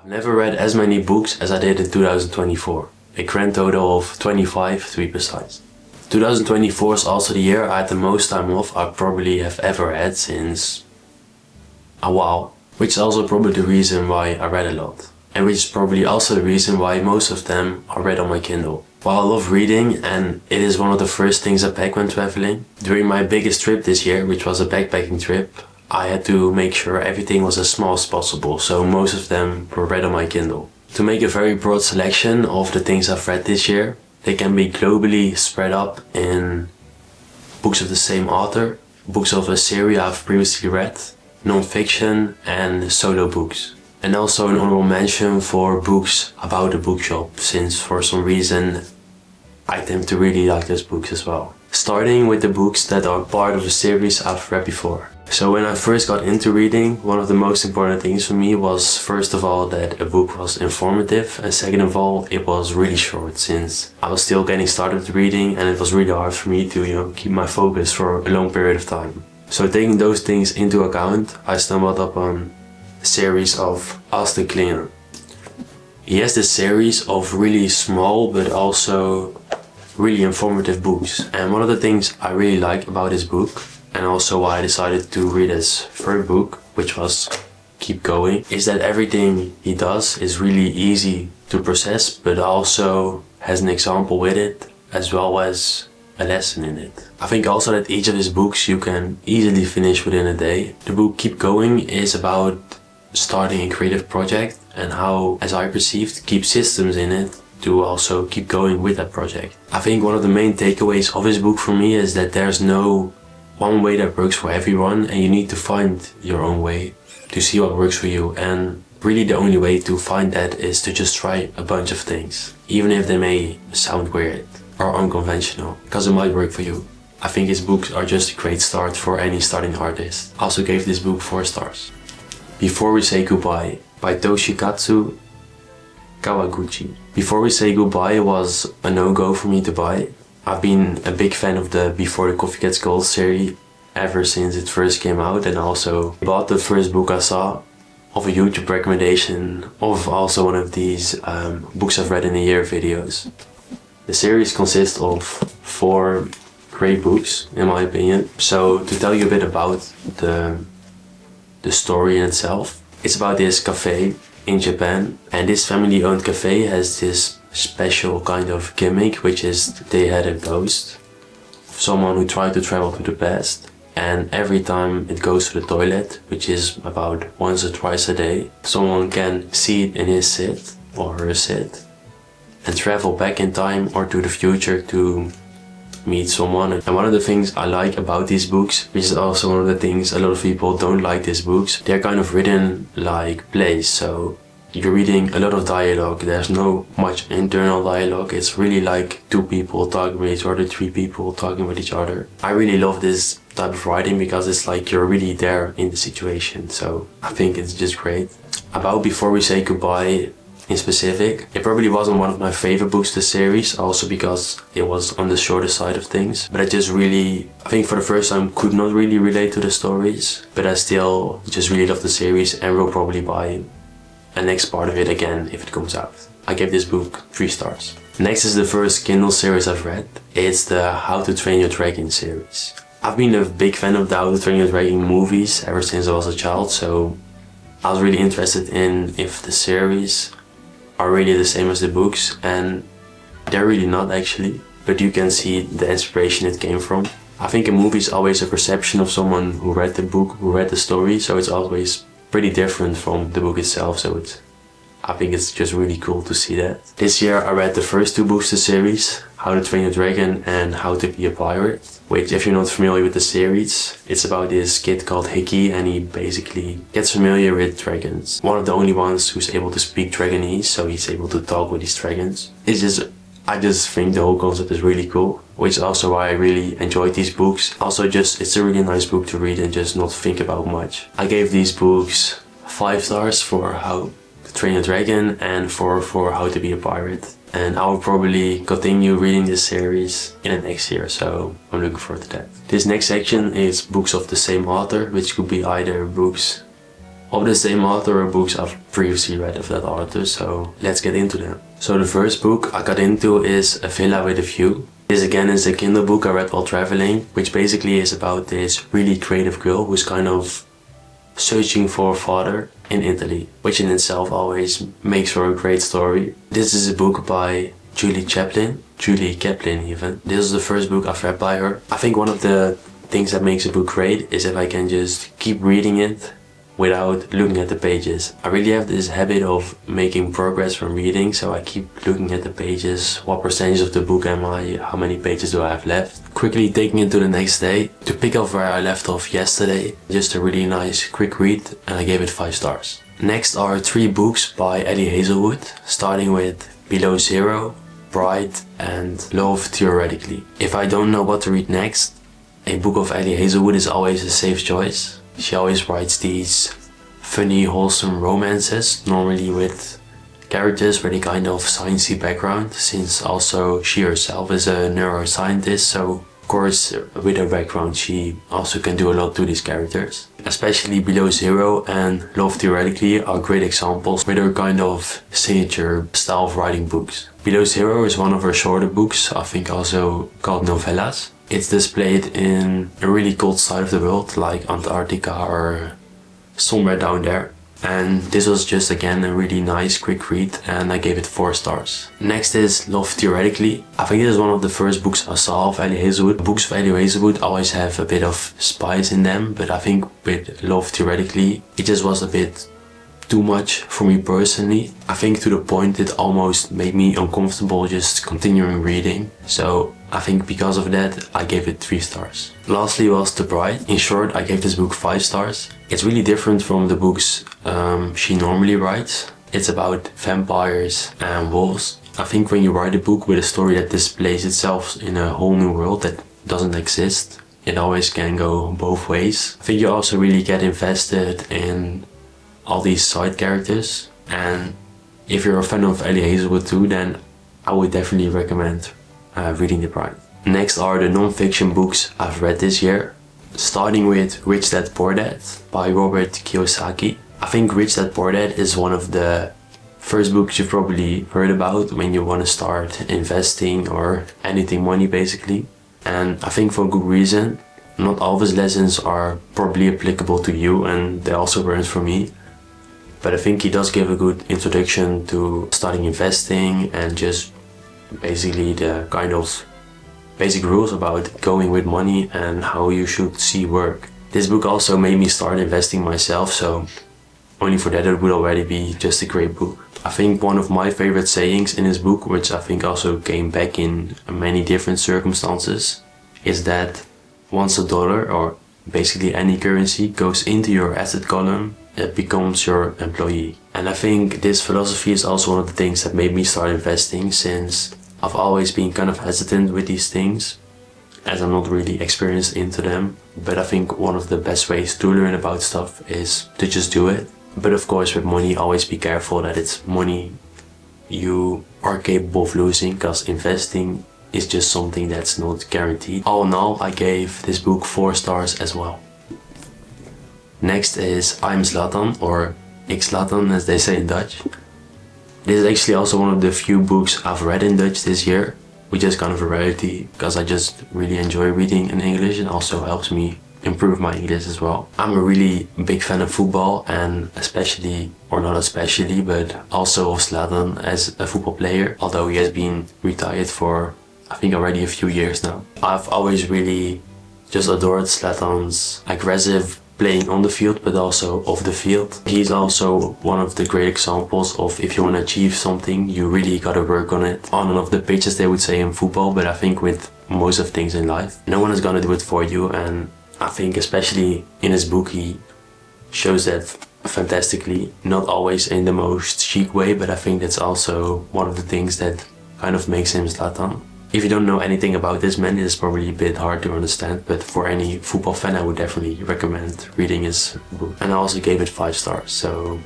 I've never read as many books as I did in 2024. A grand total of 25 to be precise. 2024 is also the year I had the most time off I probably have ever had since a while. Which is also probably the reason why I read a lot. And which is probably also the reason why most of them are read on my Kindle. While I love reading and it is one of the first things I pack when traveling, during my biggest trip this year, which was a backpacking trip, I had to make sure everything was as small as possible, so most of them were read on my Kindle. To make a very broad selection of the things I've read this year, they can be globally spread up in books of the same author, books of a series I've previously read, non-fiction and solo books. And also an honorable mention for books about the bookshop, since for some reason I tend to really like those books as well. Starting with the books that are part of a series I've read before. So when I first got into reading, one of the most important things for me was first of all that a book was informative, and second of all it was really short, since I was still getting started with reading and it was really hard for me to keep my focus for a long period of time. So taking those things into account, I stumbled upon a series of Austin Kleon. He has this series of really small but also really informative books, and one of the things I really like about his book, and also why I decided to read his third book, which was Keep Going, is that everything he does is really easy to process but also has an example with it as well as a lesson in it. I think also that each of his books you can easily finish within a day. The book Keep Going is about starting a creative project and how, as I perceived, keep systems in it to also keep going with that project. I think one of the main takeaways of his book for me is that there's no one way that works for everyone, and you need to find your own way to see what works for you. And really the only way to find that is to just try a bunch of things, even if they may sound weird or unconventional, because it might work for you. I think his books are just a great start for any starting artist. I also gave this book 4 stars. Before We Say Goodbye by Toshikatsu Kawaguchi. Before We Say Goodbye was a no-go for me to buy. I've been a big fan of the Before the Coffee Gets Cold series ever since it first came out, and also bought the first book I saw of a YouTube recommendation of also one of these books I've read in a year videos. The series consists of 4 great books in my opinion. So to tell you a bit about the story in itself, it's about this cafe in Japan, and this family owned cafe has this special kind of gimmick, which is they had a ghost of someone who tried to travel to the past, and every time it goes to the toilet, which is about once or twice a day, someone can see it in his sit or her sit and travel back in time or to the future to meet someone. And one of the things I like about these books, which is also one of the things a lot of people don't like these books, they're kind of written like plays. So you're reading a lot of dialogue, there's no much internal dialogue, it's really like 2 people talking with each other, 3 people talking with each other. I really love this type of writing because it's like you're really there in the situation, so I think it's just great. About Before We Say Goodbye in specific, it probably wasn't one of my favorite books this series, also because it was on the shorter side of things, but I think for the first time could not really relate to the stories, but I still just really love the series and will probably buy a next part of it again if it comes out. I gave this book 3 stars. Next is the first Kindle series I've read. It's the How to Train Your Dragon series. I've been a big fan of the How to Train Your Dragon movies ever since I was a child, so I was really interested in if the series are really the same as the books, and they're really not actually, but you can see the inspiration it came from. I think a movie is always a perception of someone who read the book, who read the story, so it's always pretty different from the book itself, so I think it's just really cool to see that. This year I read the first 2 books of the series, How to Train Your Dragon and How to Be a Pirate, which, if you're not familiar with the series, it's about this kid called Hickey, and he basically gets familiar with dragons. One of the only ones who's able to speak Dragonese, so he's able to talk with these dragons. I just think the whole concept is really cool, which is also why I really enjoyed these books. Also it's a really nice book to read and just not think about much. I gave these books 5 stars for How to Train a Dragon and 4 for How to Be a Pirate. And I will probably continue reading this series in the next year, so I'm looking forward to that. This next section is books of the same author, which could be either books of the same author or books I've previously read of that author, so let's get into them. So the first book I got into is A Villa with a View. This again is a Kindle book I read while traveling, which basically is about this really creative girl who's kind of searching for a father in Italy, which in itself always makes for a great story. This is a book by Julie Kaplan even. This is the first book I've read by her. I think one of the things that makes a book great is if I can just keep reading it without looking at the pages. I really have this habit of making progress from reading, so I keep looking at the pages. What percentage of the book am I? How many pages do I have left? Quickly taking it to the next day to pick up where I left off yesterday. Just a really nice quick read, and I gave it 5 stars. Next are 3 books by Ellie Hazelwood, starting with Below Zero, Bright and Love Theoretically. If I don't know what to read next, a book of Ellie Hazelwood is always a safe choice. She always writes these funny, wholesome romances, normally with characters with a kind of sciencey background, since also she herself is a neuroscientist, so of course with her background she also can do a lot to these characters. Especially Below Zero and Love Theoretically are great examples with her kind of signature style of writing books. Below Zero is one of her shorter books, I think also called novellas. It's displayed in a really cold side of the world, like Antarctica or somewhere down there. And this was just again a really nice quick read, and I gave it 4 stars. Next is Love Theoretically. I think this is one of the first books I saw of Ellie Hazelwood. Books of Ellie Hazelwood always have a bit of spice in them, but I think with Love Theoretically it just was a bit too much for me personally. I think to the point it almost made me uncomfortable just continuing reading. So I think because of that I gave it 3 stars. Lastly was The Bride. In short, I gave this book 5 stars. It's really different from the books she normally writes. It's about vampires and wolves. I think when you write a book with a story that displays itself in a whole new world that doesn't exist, it always can go both ways. I think you also really get invested in all these side characters, and if you're a fan of Ellie Hazelwood too, then I would definitely recommend reading The Bride. Next are the non-fiction books I've read this year, starting with Rich Dad Poor Dad by Robert Kiyosaki. I think Rich Dad Poor Dad is one of the first books you've probably heard about when you want to start investing or anything money basically, and I think for good reason. Not all of his lessons are probably applicable to you, and they also weren't for me. But I think he does give a good introduction to starting investing and just basically the kind of basic rules about going with money and how you should see work. This book also made me start investing myself, so only for that it would already be just a great book. I think one of my favorite sayings in this book, which I think also came back in many different circumstances, is that once a dollar, or basically any currency, goes into your asset column, it becomes your employee. And I think this philosophy is also one of the things that made me start investing, since I've always been kind of hesitant with these things, as I'm not really experienced into them. But I think one of the best ways to learn about stuff is to just do it. But of course with money, always be careful that it's money you are capable of losing, because investing is just something that's not guaranteed. All in all, I gave this book 4 stars as well. Next is I'm Zlatan, or Ik Zlatan as they say in Dutch. This is actually also one of the few books I've read in Dutch this year, which is kind of a rarity because I just really enjoy reading in English and also helps me improve my English as well. I'm a really big fan of football, and especially, or not especially, but also of Zlatan as a football player, although he has been retired for I think already a few years now. I've always really just adored Zlatan's aggressive playing on the field, but also off the field. He's also one of the great examples of if you want to achieve something, you really gotta work on it. On and off the pitch, as they would say in football, but I think with most of things in life, no one is gonna do it for you, and I think especially in his book he shows that fantastically, not always in the most chic way, but I think that's also one of the things that kind of makes him Zlatan. If you don't know anything about this man, it is probably a bit hard to understand, but for any football fan I would definitely recommend reading his book. And I also gave it 5 stars, so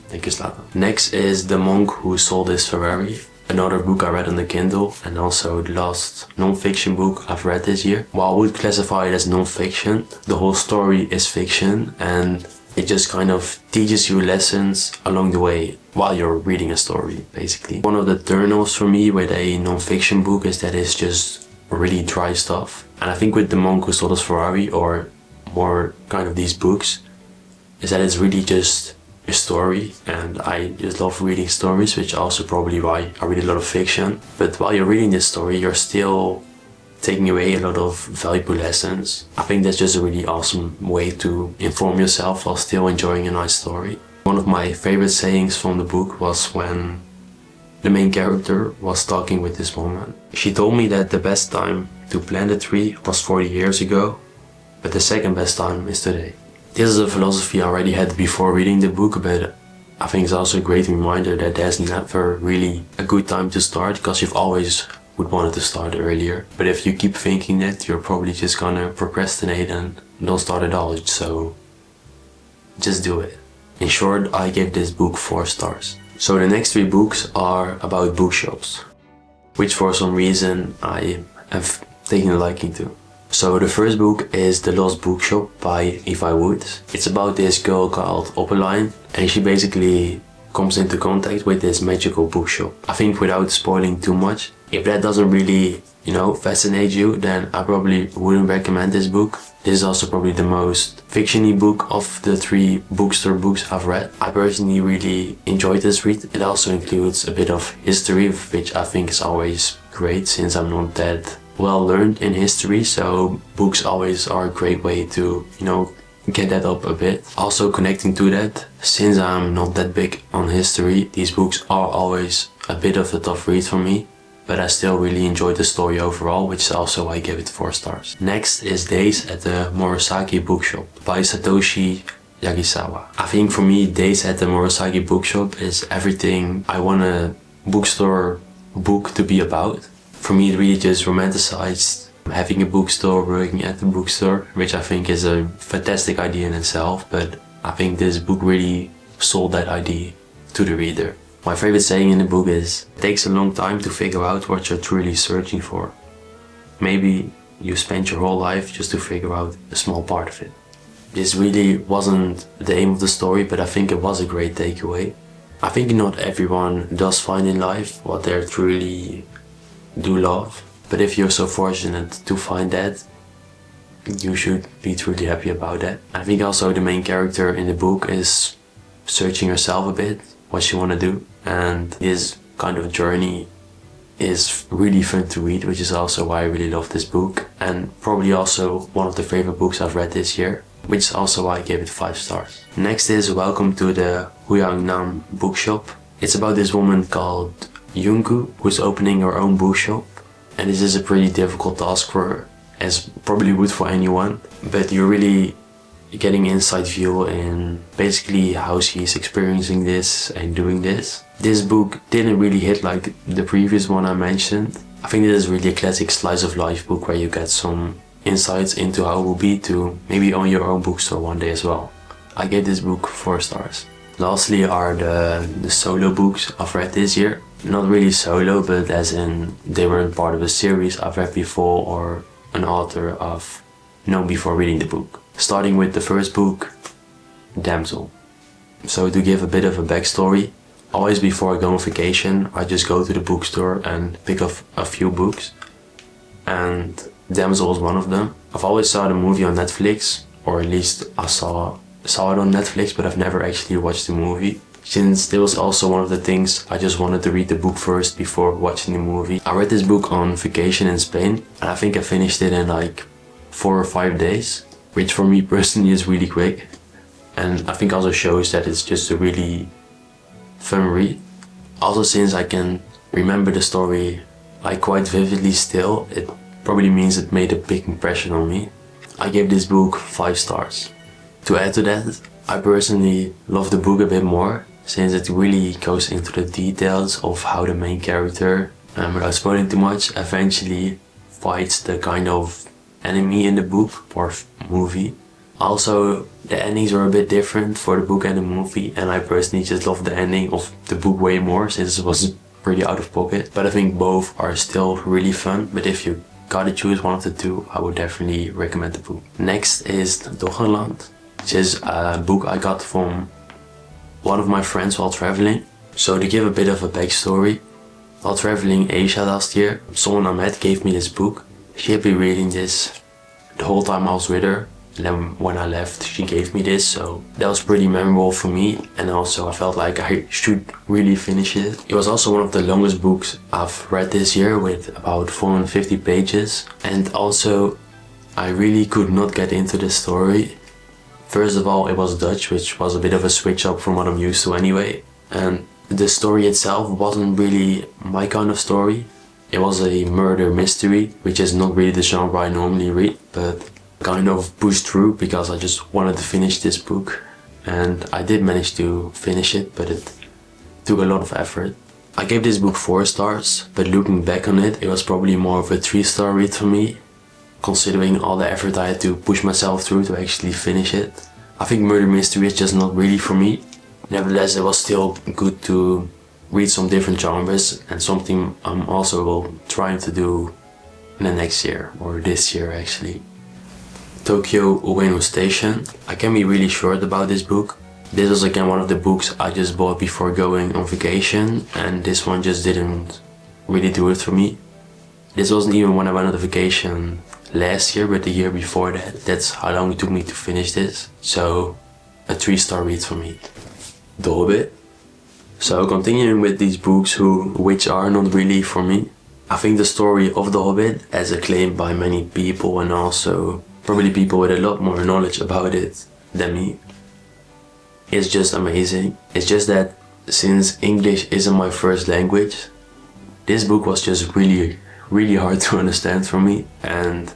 thank you Zlatan. Next is The Monk Who Sold His Ferrari, another book I read on the Kindle, and also the last non-fiction book I've read this year. While I would classify it as non-fiction, the whole story is fiction, and It just kind of teaches you lessons along the way while you're reading a story, basically. One of the turn-offs for me with a non-fiction book is that it's just really dry stuff. And I think with the Monk Who Sold Us Ferrari, or more kind of these books, is that it's really just a story, and I just love reading stories, which also probably why I read a lot of fiction. But while you're reading this story, you're still taking away a lot of valuable lessons. I think that's just a really awesome way to inform yourself while still enjoying a nice story. One of my favorite sayings from the book was when the main character was talking with this woman. She told me that the best time to plant a tree was 40 years ago, but the second best time is today. This is a philosophy I already had before reading the book, but I think it's also a great reminder that there's never really a good time to start, because you've always would want to start earlier. But if you keep thinking that, you're probably just gonna procrastinate and don't start at all, so just do it. In short, I gave this book 4 stars. So the next 3 books are about bookshops, which for some reason I have taken a liking to. So the first book is The Lost Bookshop by Eva Woods. It's about this girl called Oppeline, and she basically comes into contact with this magical bookshop. I think without spoiling too much, if that doesn't really, fascinate you, then I probably wouldn't recommend this book. This is also probably the most fiction-y book of the 3 bookstore books I've read. I personally really enjoyed this read. It also includes a bit of history, which I think is always great since I'm not that well learned in history, so books always are a great way to, get that up a bit. Also connecting to that, since I'm not that big on history, these books are always a bit of a tough read for me, but I still really enjoyed the story overall, which is also why I give it 4 stars. Next is Days at the Murasaki Bookshop by Satoshi Yagisawa. I think for me, Days at the Murasaki Bookshop is everything I want a bookstore book to be about. For me, it really just romanticized having a bookstore, working at the bookstore, which I think is a fantastic idea in itself, but I think this book really sold that idea to the reader. My favorite saying in the book is, it takes a long time to figure out what you're truly searching for. Maybe you spent your whole life just to figure out a small part of it. This really wasn't the aim of the story, but I think it was a great takeaway. I think not everyone does find in life what they truly do love, but if you're so fortunate to find that, you should be truly happy about that. I think also the main character in the book is searching herself a bit, what she want to do, and this kind of journey is really fun to read, which is also why I really love this book, and probably also one of the favorite books I've read this year, which is also why I gave it 5 stars. Next is Welcome to the Huyangnam Bookshop. It's about this woman called Yungu who's opening her own bookshop, and this is a pretty difficult task for her, as probably would for anyone, but you're really getting inside view in basically how she's experiencing this and doing this. This book didn't really hit like the previous one I mentioned. I think this is really a classic slice of life book where you get some insights into how it will be to maybe own your own bookstore one day as well. I gave this book 4 stars. Lastly are the solo books I've read this year. Not really solo, but as in they weren't part of a series I've read before or an author I've known before reading the book. Starting with the first book, Damsel. So to give a bit of a backstory, always before I go on vacation, I just go to the bookstore and pick up a few books. And Damsel was one of them. I've always saw the movie on Netflix, or at least I saw it on Netflix, but I've never actually watched the movie. Since there was also one of the things I just wanted to read the book first before watching the movie. I read this book on vacation in Spain, and I think I finished it in like 4 or 5 days, which for me personally is really quick. And I think also shows that it's just a really fun read. Also, since I can remember the story like quite vividly still, it probably means it made a big impression on me. I gave this book 5 stars. To add to that, I personally love the book a bit more, since it really goes into the details of how the main character, without spoiling too much, eventually fights the kind of enemy in the book or movie. Also, the endings are a bit different for the book and the movie, and I personally just love the ending of the book way more, since it was pretty out of pocket. But I think both are still really fun, but if you gotta choose one of the two, I would definitely recommend the book. Next is Doggerland which is a book I got from one of my friends while traveling. So to give a bit of a backstory, while traveling Asia last year, someone I met gave me this book. She had been reading this the whole time I was with her. And then when I left, she gave me this, so that was pretty memorable for me, and also I felt like I should really finish it. It was also one of the longest books I've read this year, with about 450 pages, and also I really could not get into the story. First of all, it was Dutch, which was a bit of a switch up from what I'm used to anyway, and the story itself wasn't really my kind of story. It was a murder mystery, which is not really the genre I normally read, but kind of pushed through because I just wanted to finish this book, and I did manage to finish it, but it took a lot of effort. I gave this book 4 stars, but looking back on it, it was probably more of a 3-star read for me, considering all the effort I had to push myself through to actually finish it. I think murder mystery is just not really for me. Nevertheless, it was still good to read some different genres, and something I'm also trying to do in the next year, or this year actually. Tokyo Ueno Station. I can be really short about this book. This was again one of the books I just bought before going on vacation, and this one just didn't really do it for me. This wasn't even when I went on vacation last year, but the year before that. That's how long it took me to finish this. So a 3-star read for me. The Hobbit. So continuing with these books which are not really for me. I think the story of The Hobbit, as acclaimed by many people, and also probably people with a lot more knowledge about it than me, is just amazing. It's just that since English isn't my first language, this book was just really hard to understand for me, and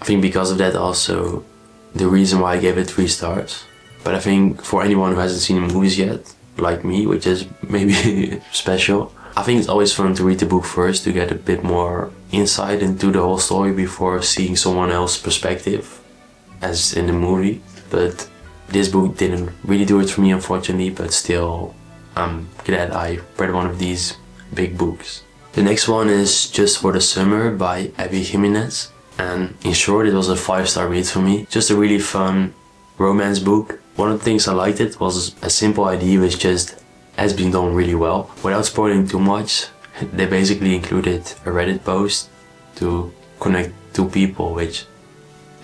I think because of that also the reason why I gave it 3 stars. But I think for anyone who hasn't seen the movies yet, like me, which is maybe special, I think it's always fun to read the book first to get a bit more insight into the whole story before seeing someone else's perspective, as in the movie. But this book didn't really do it for me, unfortunately, but still I'm glad I read one of these big books. The next one is Just for the Summer by Abby Jimenez, and in short it was a 5-star read for me. Just a really fun romance book. One of the things I liked it was a simple idea which just has been done really well. Without spoiling too much, they basically included a Reddit post to connect 2 people, which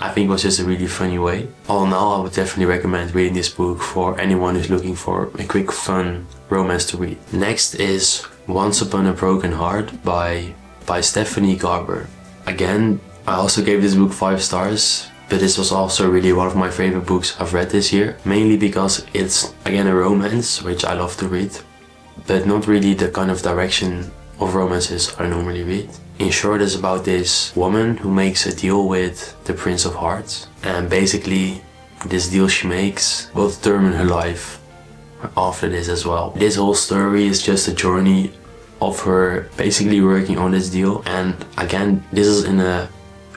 I think was just a really funny way. All in all, I would definitely recommend reading this book for anyone who's looking for a quick, fun romance to read. Next is Once Upon a Broken Heart by Stephanie Garber. Again, I also gave this book 5 stars. But this was also really one of my favorite books I've read this year, mainly because it's again a romance, which I love to read, but not really the kind of direction of romances I normally read. In short, it's about this woman who makes a deal with the Prince of Hearts, and basically this deal she makes will determine her life after this as well. This whole story is just a journey of her basically working on this deal, and again, this is in a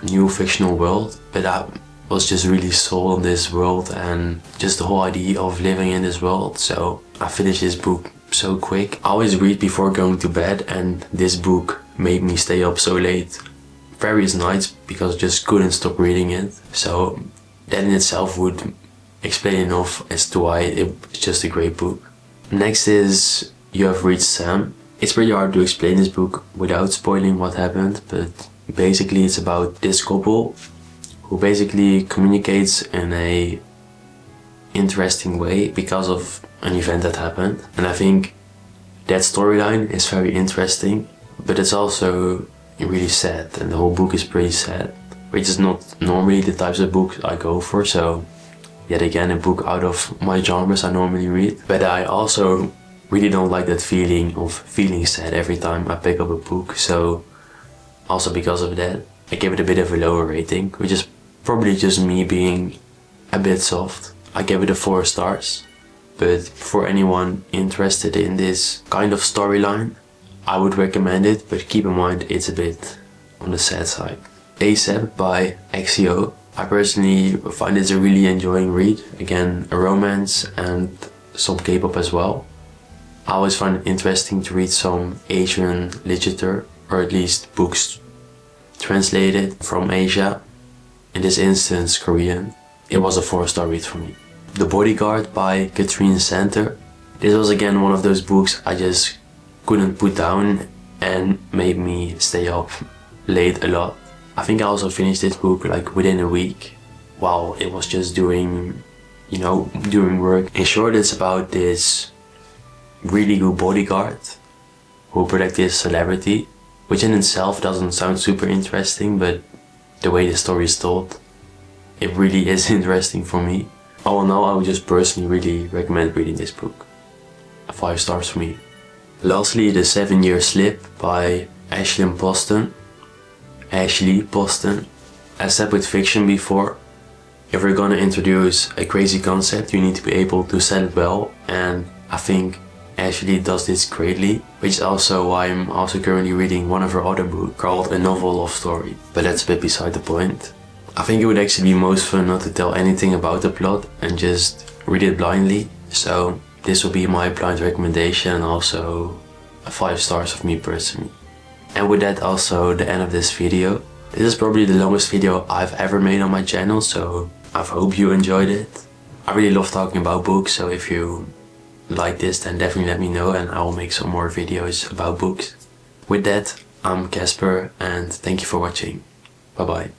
new fictional world, but I was just really sold on this world and just the whole idea of living in this world. So I finished this book so quick. I always read before going to bed, and this book made me stay up so late various nights because I just couldn't stop reading it. So that in itself would explain enough as to why it's just a great book. Next is You Have Reached Sam. It's pretty hard to explain this book without spoiling what happened, but basically it's about this couple who basically communicates in a interesting way because of an event that happened. And I think that storyline is very interesting, but it's also really sad, and the whole book is pretty sad, which is not normally the types of books I go for. So yet again, a book out of my genres I normally read. But I also really don't like that feeling of feeling sad every time I pick up a book. So also because of that, I give it a bit of a lower rating, which is probably just me being a bit soft. I gave it a 4 stars. But for anyone interested in this kind of storyline, I would recommend it, but keep in mind it's a bit on the sad side. ASAP by XCO. I personally find it a really enjoying read. Again, a romance and some K-pop as well. I always find it interesting to read some Asian literature, or at least books translated from Asia. In this instance, Korean. It was a 4-star read for me. The Bodyguard by Catherine Center. This was again one of those books I just couldn't put down and made me stay up late a lot. I think I also finished this book like within a week while it was just doing work. In short, it's about this really good bodyguard who protects this celebrity, which in itself doesn't sound super interesting, but the way the story is told, it really is interesting for me. All in all, I would just personally really recommend reading this book. 5 stars for me. Lastly, The 7-Year Slip by Ashley Poston. As said with fiction before, if we're gonna introduce a crazy concept, you need to be able to sell it well, and I think Ashley does this greatly, which is also why I'm also currently reading one of her other books called A Novel Love Story, but that's a bit beside the point. I think it would actually be most fun not to tell anything about the plot and just read it blindly, so this will be my blind recommendation and also 5 stars of me personally. And with that, also the end of this video. This is probably the longest video I've ever made on my channel, so I hope you enjoyed it. I really love talking about books, so if you like this then definitely let me know and I will make some more videos about books. With that, I'm Casper and thank you for watching. Bye bye.